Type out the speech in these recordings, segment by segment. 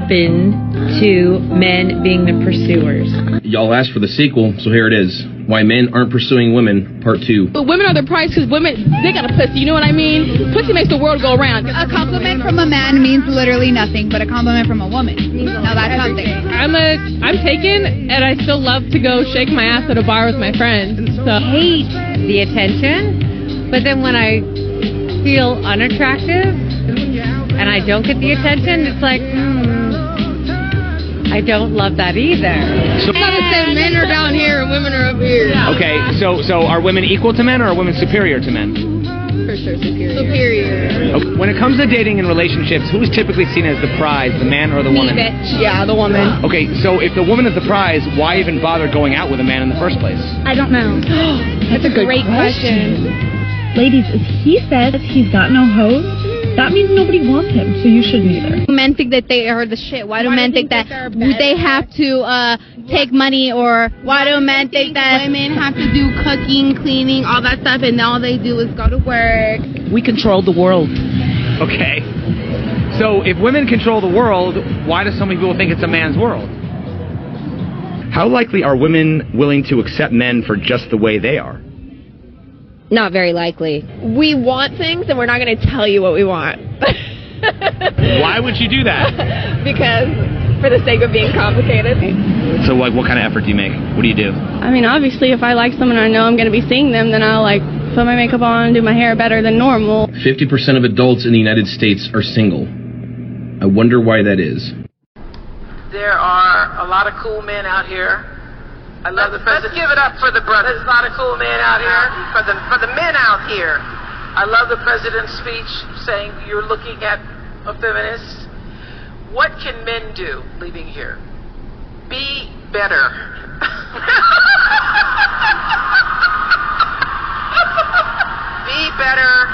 happened to men being the pursuers? Y'all asked for the sequel, so here it is. Why Men Aren't Pursuing Women, Part 2. But women are the prize because women, they got a pussy, you know what I mean? Pussy makes the world go round. A compliment from a man means literally nothing, but a compliment from a woman, now that's something. I'm taken, and I still love to go shake my ass at a bar with my friends. So Hate the attention, but then when I feel unattractive and I don't get the attention, it's like, I don't love that either. I'm about to say men are down here and women are up here. Okay, so are women equal to men or are women superior to men? For sure, superior. Okay. When it comes to dating and relationships, who's typically seen as the prize, the man or the woman? Bitch. Yeah, the woman. Okay, so if the woman is the prize, why even bother going out with a man in the first place? I don't know. That's a great question. Ladies, if he says he's got no hoes, that means nobody wants him, so you shouldn't either. Men think that they are the shit. Why do men think that they have to take money, or why do men think that women have to do cooking, cleaning, all that stuff, and all they do is go to work? We control the world. Okay. So if women control the world, why do so many people think it's a man's world? How likely are women willing to accept men for just the way they are? Not very likely. We want things, and we're not going to tell you what we want. Why would you do that? Because for the sake of being complicated. So like, what kind of effort do you make? What do you do? I mean, obviously, if I like someone and I know I'm going to be seeing them, then I'll put my makeup on, do my hair better than normal. 50% of adults in the United States are single. I wonder why that is. There are a lot of cool men out here. I love the president. Let's give it up for the brothers. There's a lot of cool men out here. For the men out here. I love the president's speech saying you're looking at a feminist. What can men do leaving here? Be better. Be better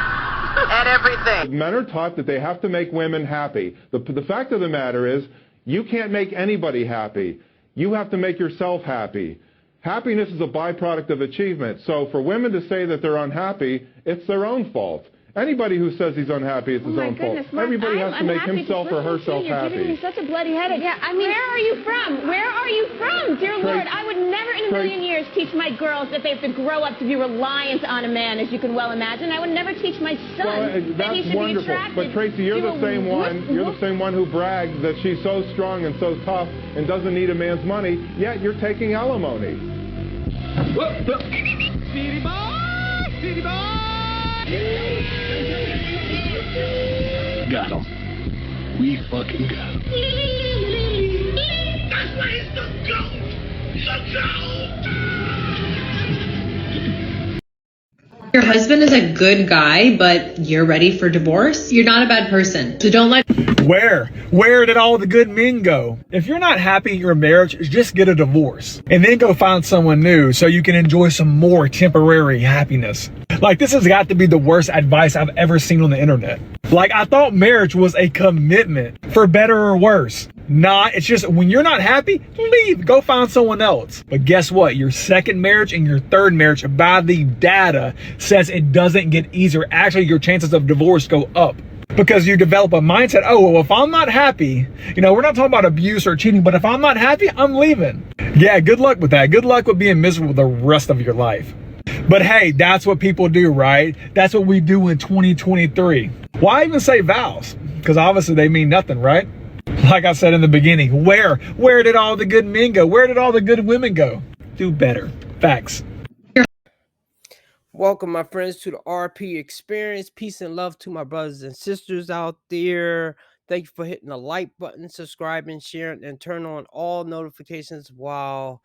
at everything. Men are taught that they have to make women happy. The fact of the matter is, you can't make anybody happy. You have to make yourself happy. Happiness is a byproduct of achievement. So for women to say that they're unhappy, it's their own fault. Anybody who says he's unhappy, it's his own fault. Everybody has to make himself or herself happy. You're giving me such a bloody headache. Yeah, I mean, where are you from? Where are you from? Dear Lord, I would never in a million years teach my girls that they have to grow up to be reliant on a man, as you can well imagine. I would never teach my son that he should be attracted. But Tracy, you're the same one. You're the same one who brags that she's so strong and so tough and doesn't need a man's money. Yet you're taking alimony. City boy, city boy. Got him. We fucking got him. That's why it's the GOAT. The GOAT. Your husband is a good guy, but you're ready for divorce? You're not a bad person. So don't let... Where did all the good men go? If you're not happy in your marriage, just get a divorce and then go find someone new so you can enjoy some more temporary happiness. Like, this has got to be the worst advice I've ever seen on the internet. Like, I thought marriage was a commitment for better or worse. Nah, it's just when you're not happy, leave, go find someone else. But guess what? Your second marriage and your third marriage, by the data, says it doesn't get easier. Actually, your chances of divorce go up. Because you develop a mindset, oh, well, if I'm not happy, we're not talking about abuse or cheating, but if I'm not happy, I'm leaving. Yeah, good luck with that. Good luck with being miserable the rest of your life. But hey, that's what people do, right? That's what we do in 2023. Why even say vows? Because obviously they mean nothing, right? Like I said in the beginning, where did all the good men go? Where did all the good women go? Do better. Facts. Welcome, my friends, to the RP Experience. Peace and love to my brothers and sisters out there. Thank you for hitting the like button, subscribing, sharing, and turn on all notifications while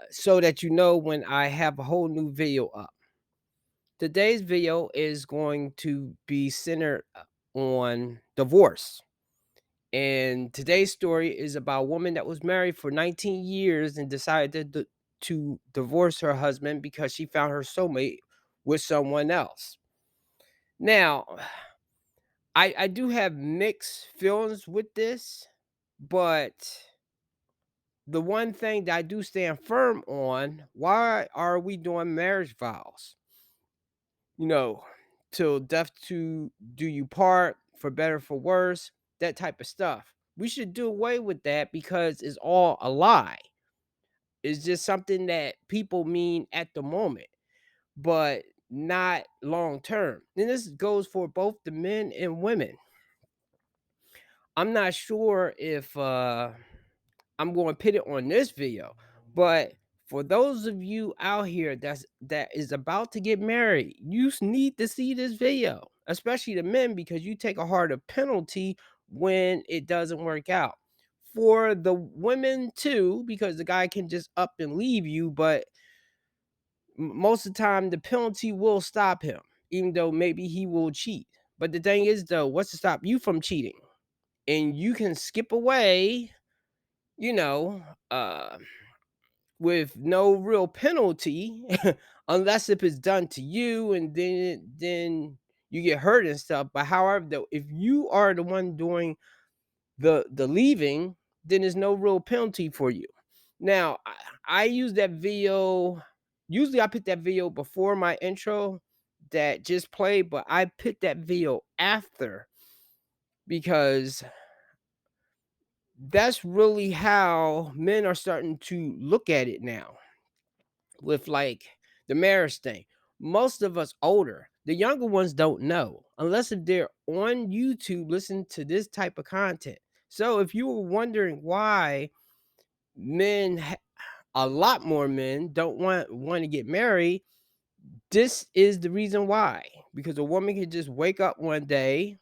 so that you know when I have a whole new video up. Today's video is going to be centered on divorce. And today's story is about a woman that was married for 19 years and decided to divorce her husband because she found her soulmate with someone else. Now, I do have mixed feelings with this, but the one thing that I do stand firm on, why are we doing marriage vows? Till death to do you part, for better, for worse, that type of stuff. We should do away with that because it's all a lie. It's just something that people mean at the moment, but not long term. And this goes for both the men and women. I'm not sure if I'm going to put it on this video, but for those of you out here that is about to get married, you need to see this video, especially the men, because you take a harder penalty when it doesn't work out. For the women too, because the guy can just up and leave you, but most of the time the penalty will stop him, even though maybe he will cheat. But the thing is though, what's to stop you from cheating? And you can skip away, you know, with no real penalty, unless if it's done to you and then you get hurt and stuff. But however, though, if you are the one doing the leaving, then there's no real penalty for you. Now, I use that video. Usually I put that video before my intro that just played, but I put that video after because that's really how men are starting to look at it now with like the marriage thing. Most of us older, the younger ones don't know unless if they're on YouTube listening to this type of content. So if you were wondering why men, a lot more men don't want to get married, this is the reason why. Because a woman can just wake up one day,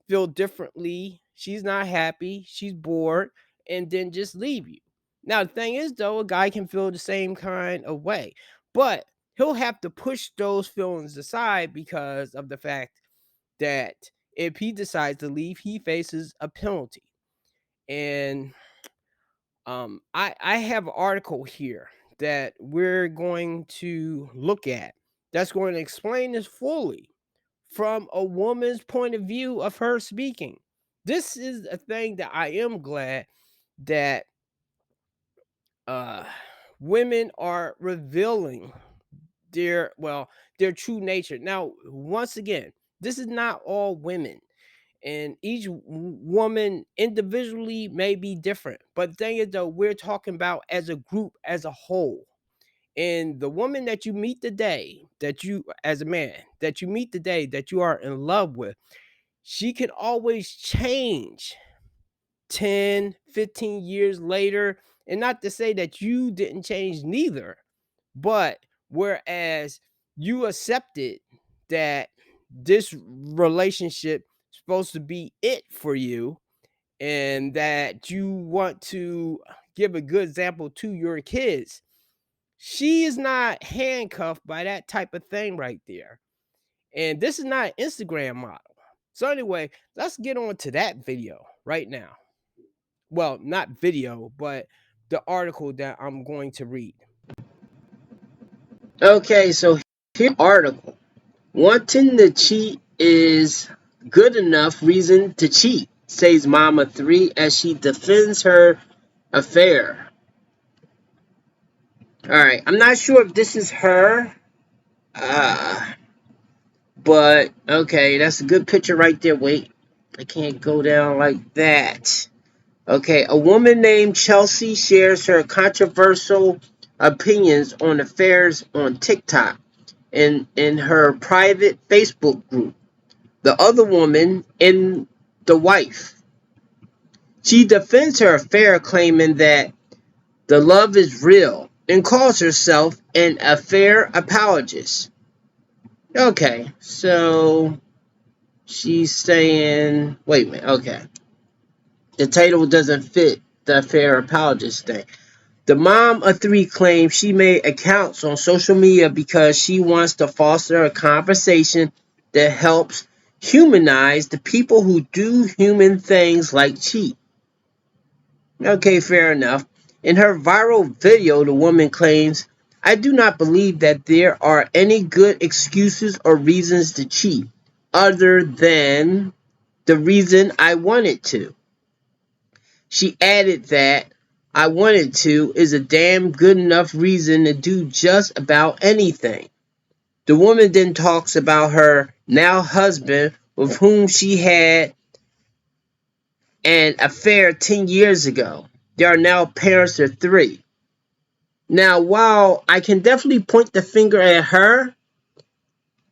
feel differently, she's not happy, she's bored, and then just leave you. Now, the thing is, though, a guy can feel the same kind of way, but he'll have to push those feelings aside because of the fact that if he decides to leave, he faces a penalty. And I have an article here that we're going to look at that's going to explain this fully from a woman's point of view of her speaking. This is a thing that I am glad that women are revealing their true nature. Now, once again, this is not all women, and each woman individually may be different. But the thing is, though, we're talking about as a group, as a whole. And the woman that you meet today, that you, as a man, that you meet today, that you are in love with, she can always change 10, 15 years later. And not to say that you didn't change neither, but whereas you accepted that this relationship is supposed to be it for you and that you want to give a good example to your kids, she is not handcuffed by that type of thing right there. And this is not an Instagram model. So anyway, let's get on to that video right now. Well, not video, but the article that I'm going to read. Okay, so here's the article. Wanting to cheat is good enough reason to cheat, says Mama 3 as she defends her affair. Alright, I'm not sure if this is her. But, okay, that's a good picture right there. Wait, I can't go down like that. Okay, a woman named Chelsea shares her controversial opinions on affairs on TikTok in her private Facebook group. The other woman and the wife. She defends her affair, claiming that the love is real and calls herself an affair apologist. Okay, so she's saying, wait a minute, okay. The title doesn't fit the affair apologist thing. The mom of 3 claims she made accounts on social media because she wants to foster a conversation that helps humanize the people who do human things like cheat. Okay, fair enough. In her viral video, the woman claims, I do not believe that there are any good excuses or reasons to cheat other than the reason I wanted to. She added that I wanted to is a damn good enough reason to do just about anything. The woman then talks about her now husband with whom she had an affair 10 years ago. They are now parents of 3. Now, while I can definitely point the finger at her,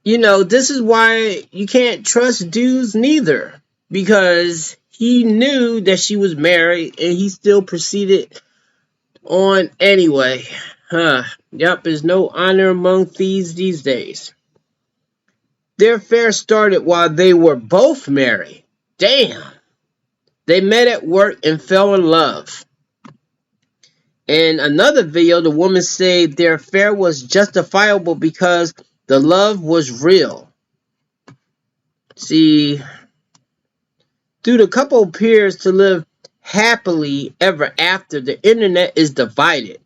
you know, this is why you can't trust dudes neither. Because he knew that she was married and he still proceeded on anyway. Yep, there's no honor among thieves these days. Their affair started while they were both married. Damn. They met at work and fell in love. In another video, the woman said their affair was justifiable because the love was real. See, though the couple appears to live happily ever after, the internet is divided.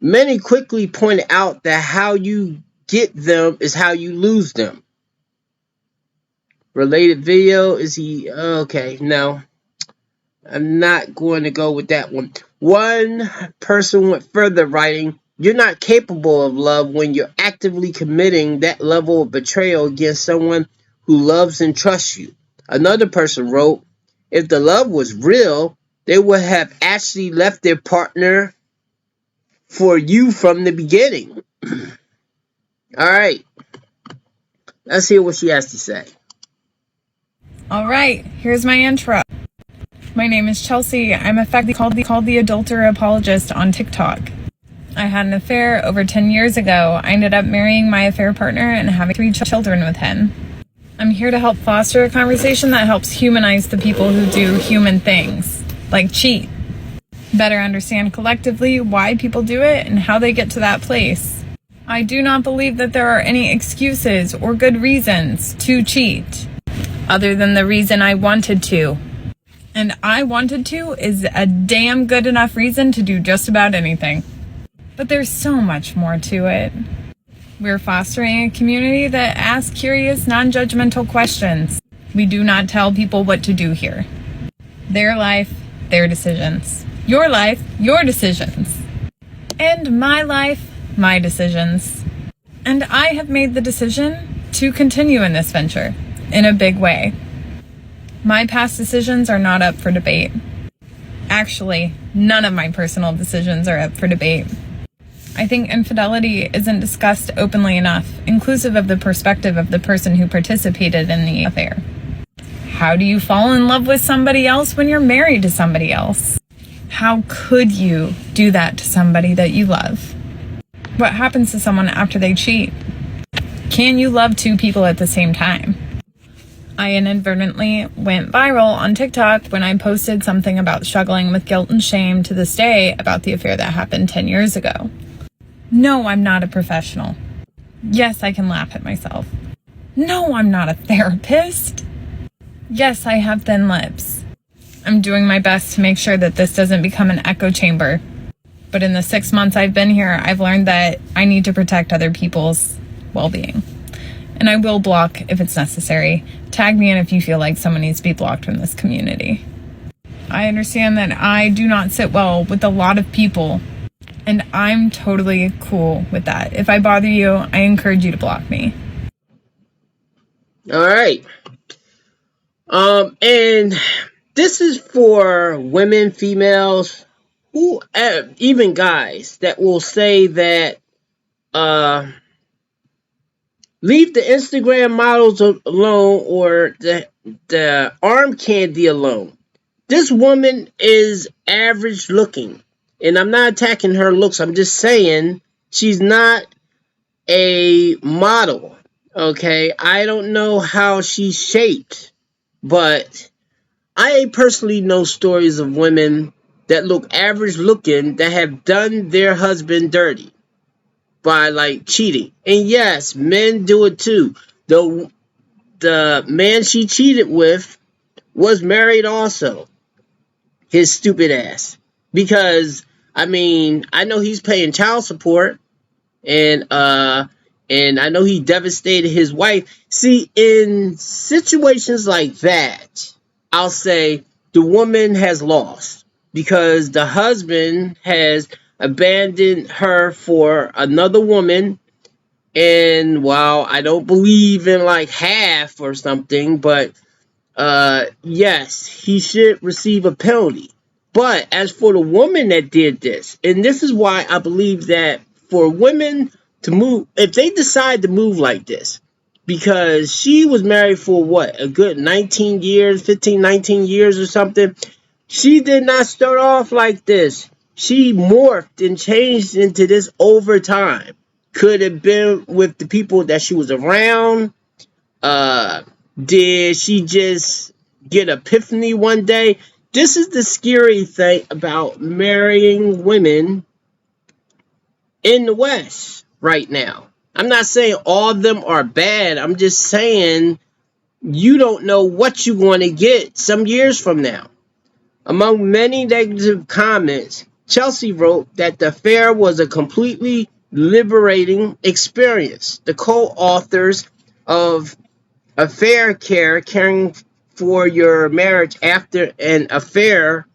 Many quickly pointed out that how you get them is how you lose them. Related video, is he... Okay, no. I'm not going to go with that one. One person went further, writing, "You're not capable of love when you're actively committing that level of betrayal against someone who loves and trusts you." Another person wrote, "If the love was real, they would have actually left their partner for you from the beginning." Alright. Let's hear what she has to say. Alright, here's my intro. My name is Chelsea. I'm effectively called the adulterer apologist on TikTok. I had an affair over 10 years ago. I ended up marrying my affair partner and having 3 children with him. I'm here to help foster a conversation that helps humanize the people who do human things, like cheat. Better understand collectively why people do it and how they get to that place. I do not believe that there are any excuses or good reasons to cheat, other than the reason I wanted to. And I wanted to is a damn good enough reason to do just about anything. But there's so much more to it. We're fostering a community that asks curious, non-judgmental questions. We do not tell people what to do here. Their life, their decisions. Your life, your decisions. And my life, my decisions. And I have made the decision to continue in this venture in a big way. My past decisions are not up for debate. Actually, none of my personal decisions are up for debate. I think infidelity isn't discussed openly enough, inclusive of the perspective of the person who participated in the affair. How do you fall in love with somebody else when you're married to somebody else? How could you do that to somebody that you love? What happens to someone after they cheat? Can you love 2 people at the same time? I inadvertently went viral on TikTok when I posted something about struggling with guilt and shame to this day about the affair that happened 10 years ago. No, I'm not a professional. Yes, I can laugh at myself. No, I'm not a therapist. Yes, I have thin lips. I'm doing my best to make sure that this doesn't become an echo chamber. But in the 6 months I've been here, I've learned that I need to protect other people's well-being. And I will block if it's necessary. Tag me in if you feel like someone needs to be blocked from this community. I understand that I do not sit well with a lot of people, and I'm totally cool with that. If I bother you, I encourage you to block me. Alright. And this is for women, females, who even guys that will say that leave the Instagram models alone or the arm candy alone. This woman is average looking. And I'm not attacking her looks. I'm just saying she's not a model. Okay? I don't know how she's shaped. But I personally know stories of women that look average looking that have done their husband dirty by like cheating. And yes, men do it too. The man she cheated with was married also. His stupid ass. Because I mean, I know he's paying child support, and I know he devastated his wife. See, in situations like that, I'll say the woman has lost because the husband has abandoned her for another woman. And while I don't believe in like half or something, but yes, he should receive a penalty. But as for the woman that did this, and this is why I believe that for women to move, if they decide to move like this, because she was married for what, a good 19 years, 15, 19 years or something. She did not start off like this. She morphed and changed into this over time. Could have been with the people that she was around. Did she just get epiphany one day? This is the scary thing about marrying women in the West right now. I'm not saying all of them are bad. I'm just saying you don't know what you're going to get some years from now. Among many negative comments, Chelsea wrote that the affair was a completely liberating experience. The co-authors of Affair Care, Caring for Your Marriage After an Affair,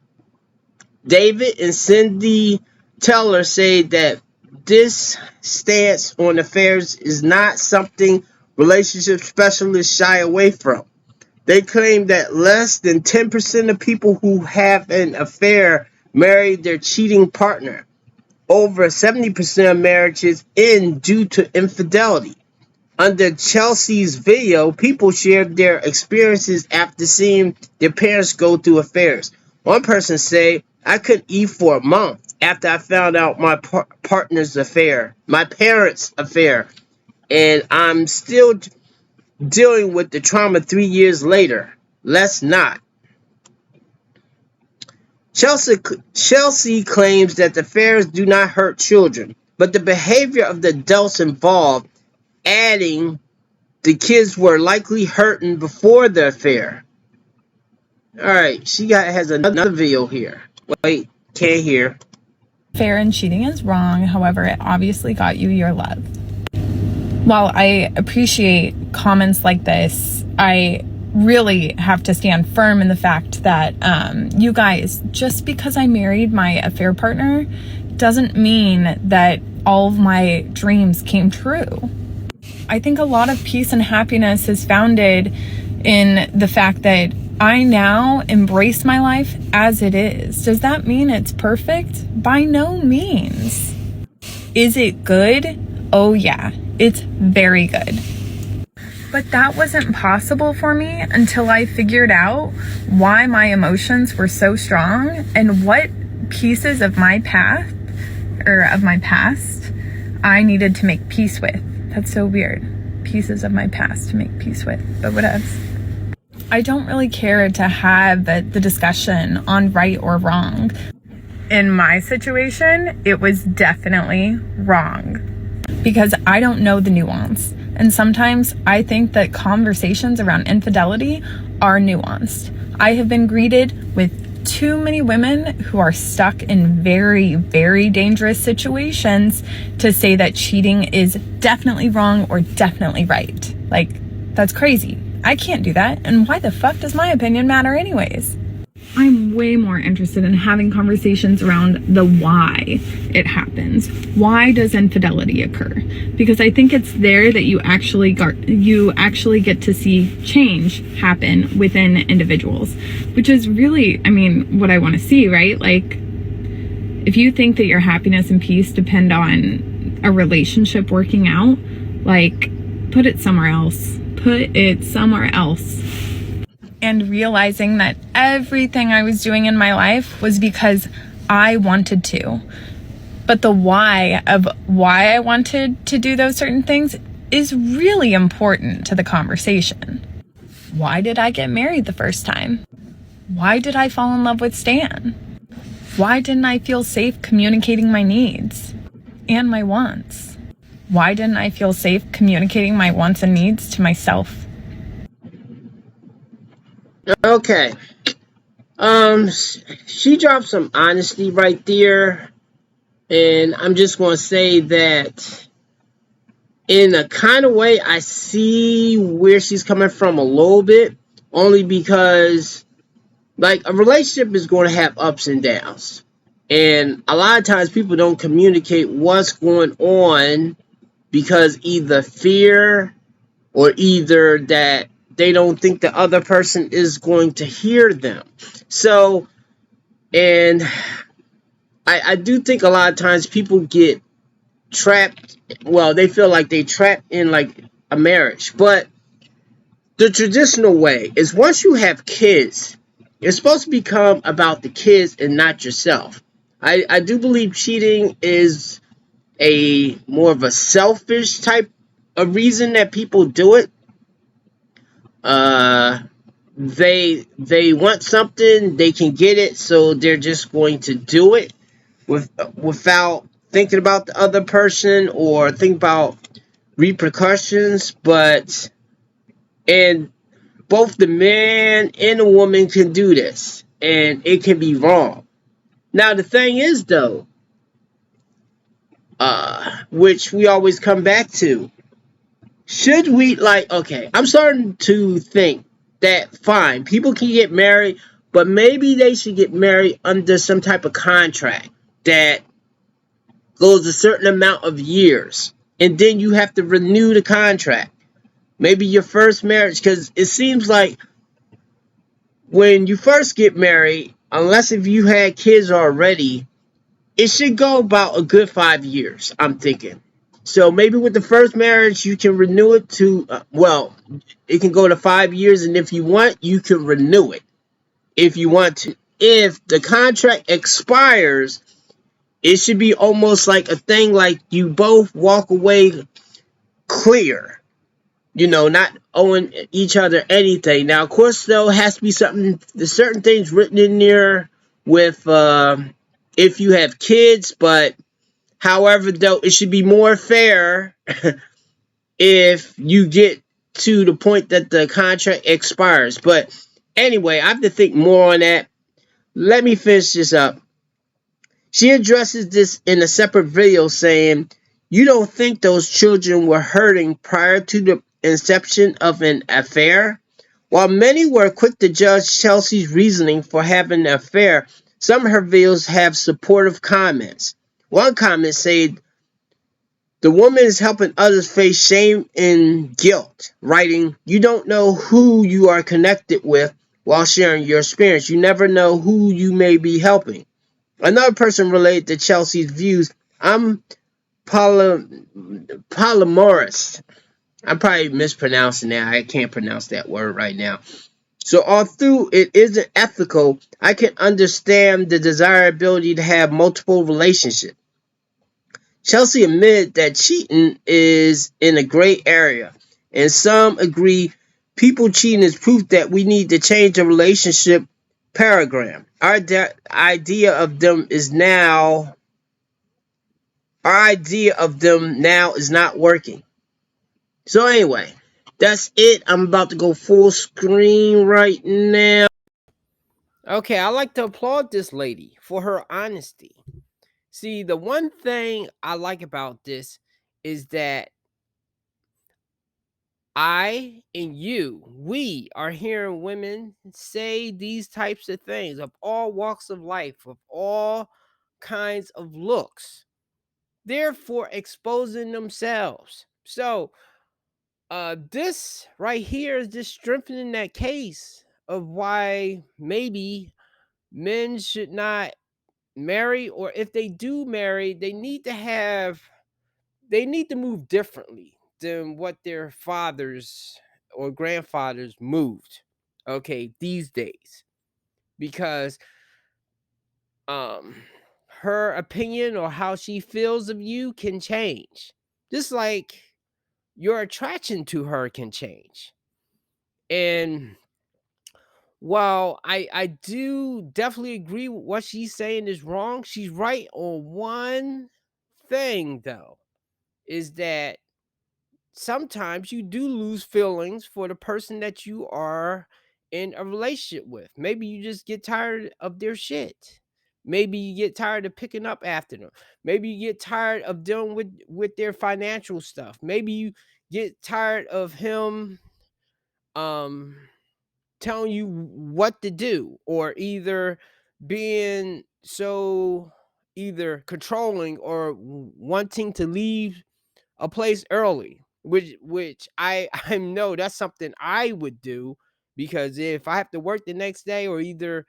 David and Cindy Teller, say that this stance on affairs is not something relationship specialists shy away from. They claim that less than 10% of people who have an affair marry their cheating partner. Over 70% of marriages end due to infidelity. Under Chelsea's video, people shared their experiences after seeing their parents go through affairs. One person said, I couldn't eat for a month after I found out my partner's affair, my parents' affair, and I'm still dealing with the trauma 3 years later. Let's not. Chelsea claims that the affairs do not hurt children, but the behavior of the adults involved, adding the kids were likely hurting before the affair. Alright, she has another video here. Wait, can't hear. Affair and cheating is wrong, however, it obviously got you your love. While I appreciate comments like this, I really have to stand firm in the fact that you guys, just because I married my affair partner doesn't mean that all of my dreams came true. I think a lot of peace and happiness is founded in the fact that I now embrace my life as it is. Does that mean it's perfect? By no means. Is it good? Oh yeah, it's very good. But that wasn't possible for me until I figured out why my emotions were so strong and what pieces of my past I needed to make peace with. That's so weird. Pieces of my past to make peace with, but what else? I don't really care to have the discussion on right or wrong. In my situation, it was definitely wrong because I don't know the nuance. And sometimes I think that conversations around infidelity are nuanced. I have been greeted with too many women who are stuck in very, very dangerous situations to say that cheating is definitely wrong or definitely right. Like, that's crazy. I can't do that. And why the fuck does my opinion matter anyways? I'm way more interested in having conversations around the why it happens. Why does infidelity occur? Because I think it's there that you actually get to see change happen within individuals, which is really, I mean, what I want to see, right? Like, if you think that your happiness and peace depend on a relationship working out, like, put it somewhere else. Put it somewhere else. And realizing that everything I was doing in my life was because I wanted to. But the why of why I wanted to do those certain things is really important to the conversation. Why did I get married the first time? Why did I fall in love with Stan? Why didn't I feel safe communicating my needs and my wants? Why didn't I feel safe communicating my wants and needs to myself? Okay. She dropped some honesty right there. And I'm just going to say that in a kind of way, I see where she's coming from a little bit. Only because, like, a relationship is going to have ups and downs. And a lot of times people don't communicate what's going on because either fear or either that they don't think the other person is going to hear them. So, and I do think a lot of times people get trapped. Well, they feel like they trapped in like a marriage. But the traditional way is once you have kids, it's supposed to become about the kids and not yourself. I do believe cheating is a more of a selfish type of reason that people do it. They want something, they can get it, so they're just going to do it without thinking about the other person or think about repercussions. And both the man and the woman can do this, and it can be wrong. Now the thing is though, which we always come back to, should we, like, okay, I'm starting to think that fine, people can get married, but maybe they should get married under some type of contract that goes a certain amount of years, and then you have to renew the contract. Maybe your first marriage, because it seems like when you first get married, unless if you had kids already, it should go about a good 5 years, I'm thinking. So maybe with the first marriage, you can renew it to, it can go to 5 years, and if you want, you can renew it if you want to. If the contract expires, it should be almost like a thing like you both walk away clear, not owing each other anything. Now, of course, though, has to be there's certain things written in there with if you have kids, but however, though, it should be more fair if you get to the point that the contract expires. But anyway, I have to think more on that. Let me finish this up. She addresses this in a separate video saying, you don't think those children were hurting prior to the inception of an affair? While many were quick to judge Chelsea's reasoning for having an affair, some of her videos have supportive comments. One comment said, the woman is helping others face shame and guilt, writing, you don't know who you are connected with while sharing your experience. You never know who you may be helping. Another person related to Chelsea's views, I'm Polyamorous. I'm probably mispronouncing that. I can't pronounce that word right now. So although it isn't ethical, I can understand the desirability to have multiple relationships. Chelsea admitted that cheating is in a gray area, and some agree people cheating is proof that we need to change the relationship paradigm. Our idea of them now is not working. So anyway, that's it. I'm about to go full screen right now. Okay, I like to applaud this lady for her honesty. See, the one thing I like about this is that I and we are hearing women say these types of things of all walks of life, of all kinds of looks, therefore exposing themselves. So, this right here is just strengthening that case of why maybe men should not marry, or if they do marry, they need to move differently than what their fathers or grandfathers moved, okay, these days. Because her opinion or how she feels of you can change. Just like your attraction to her can change. And while I do definitely agree with what she's saying is wrong, she's right on one thing, though, is that sometimes you do lose feelings for the person that you are in a relationship with. Maybe you just get tired of their shit. Maybe you get tired of picking up after them. Maybe you get tired of dealing with their financial stuff. Maybe you get tired of him telling you what to do, or either being so either controlling or wanting to leave a place early. which I know that's something I would do, because if I have to work the next day, or either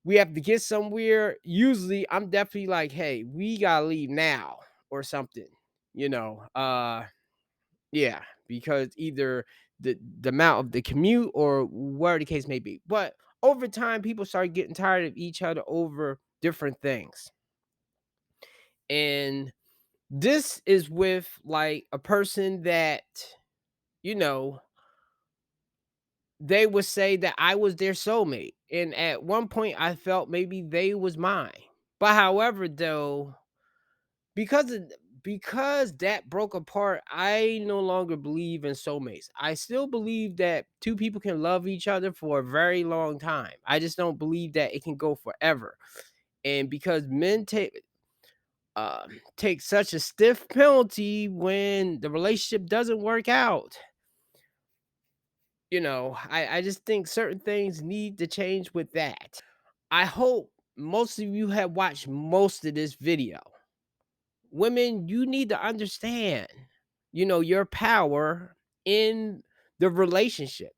we have to get somewhere, usually I'm definitely like, hey, we gotta leave now or something, yeah, because either the amount of the commute or whatever the case may be. But over time, people start getting tired of each other over different things. And this is with like a person that, they would say that I was their soulmate. And at one point I felt maybe they was mine. But however, though, because that broke apart, I no longer believe in soulmates. I still believe that two people can love each other for a very long time. I just don't believe that it can go forever. And because men take such a stiff penalty when the relationship doesn't work out, I just think certain things need to change with that. I hope most of you have watched most of this video. Women, you need to understand, your power in the relationship.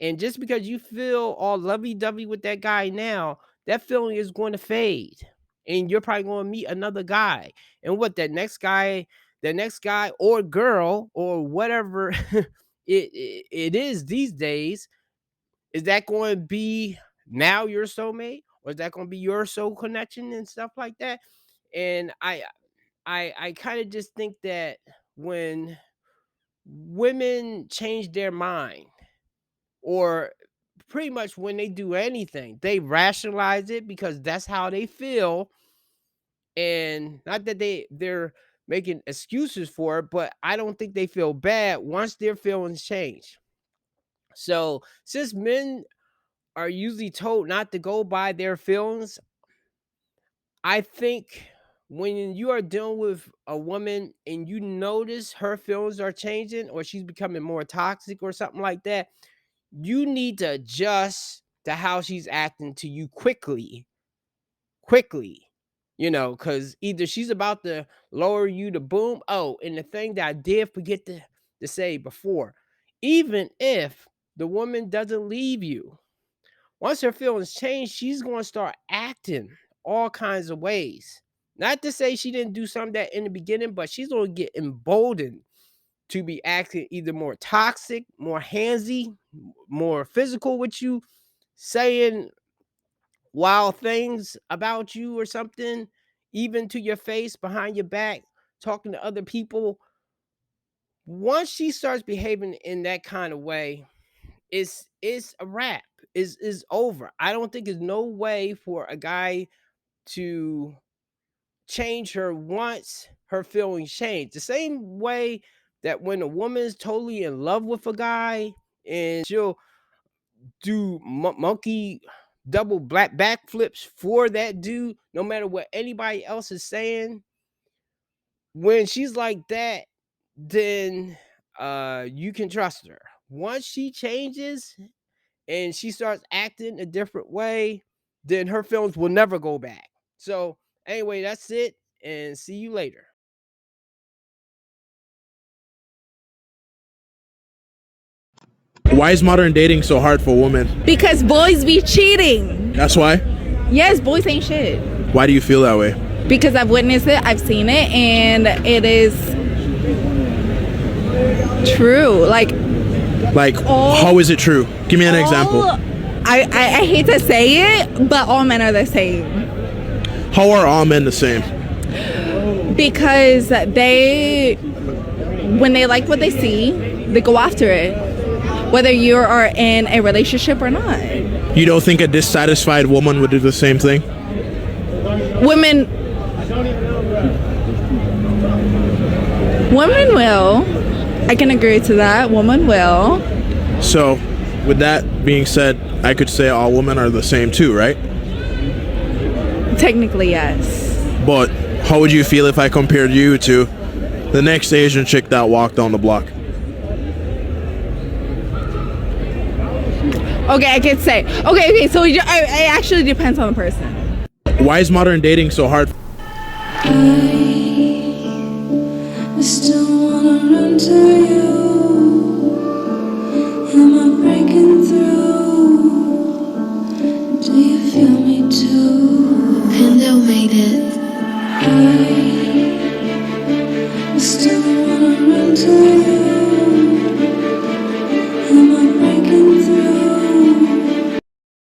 And just because you feel all lovey-dovey with that guy now, that feeling is going to fade. And you're probably going to meet another guy. And what that next guy or girl or whatever it is these days, is that going to be now your soulmate, or is that going to be your soul connection and stuff like that? And I kind of just think that when women change their mind, or pretty much when they do anything, they rationalize it because that's how they feel. And not that they're making excuses for it, but I don't think they feel bad once their feelings change. So since men are usually told not to go by their feelings, I think when you are dealing with a woman and you notice her feelings are changing, or she's becoming more toxic or something like that, you need to adjust to how she's acting to you quickly, because either she's about to lower you to boom. Oh, and the thing that I did forget to say before, even if the woman doesn't leave you, once her feelings change, she's going to start acting all kinds of ways. Not to say she didn't do some of that in the beginning, but she's going to get emboldened to be acting either more toxic, more handsy, more physical with you, saying wild things about you or something, even to your face, behind your back, talking to other people. Once she starts behaving in that kind of way, it's a wrap. Is over. I don't think there's no way for a guy to change her once her feelings change. The same way that when a woman's totally in love with a guy and she'll do monkey double black backflips for that dude, no matter what anybody else is saying, when she's like that, then you can trust her. Once she changes and she starts acting a different way, then her feelings will never go back. So anyway, that's it, and see you later. Why is modern dating so hard for women? Because boys be cheating. That's why? Yes, boys ain't shit. Why do you feel that way? Because I've witnessed it, I've seen it, and it is true. Like how is it true? Give me an example. I hate to say it, but all men are the same. How are all men the same? Because when they like what they see, they go after it, whether you are in a relationship or not. You don't think a dissatisfied woman would do the same thing? Women will. I can agree to that. Women will. So, with that being said, I could say all women are the same too, right? Technically, yes. But how would you feel if I compared you to the next Asian chick that walked down the block? Okay, I could say. Okay, so it actually depends on the person. Why is modern dating so hard? I still wanna run to you? Am I breaking through? Do you feel me too? Handle made it.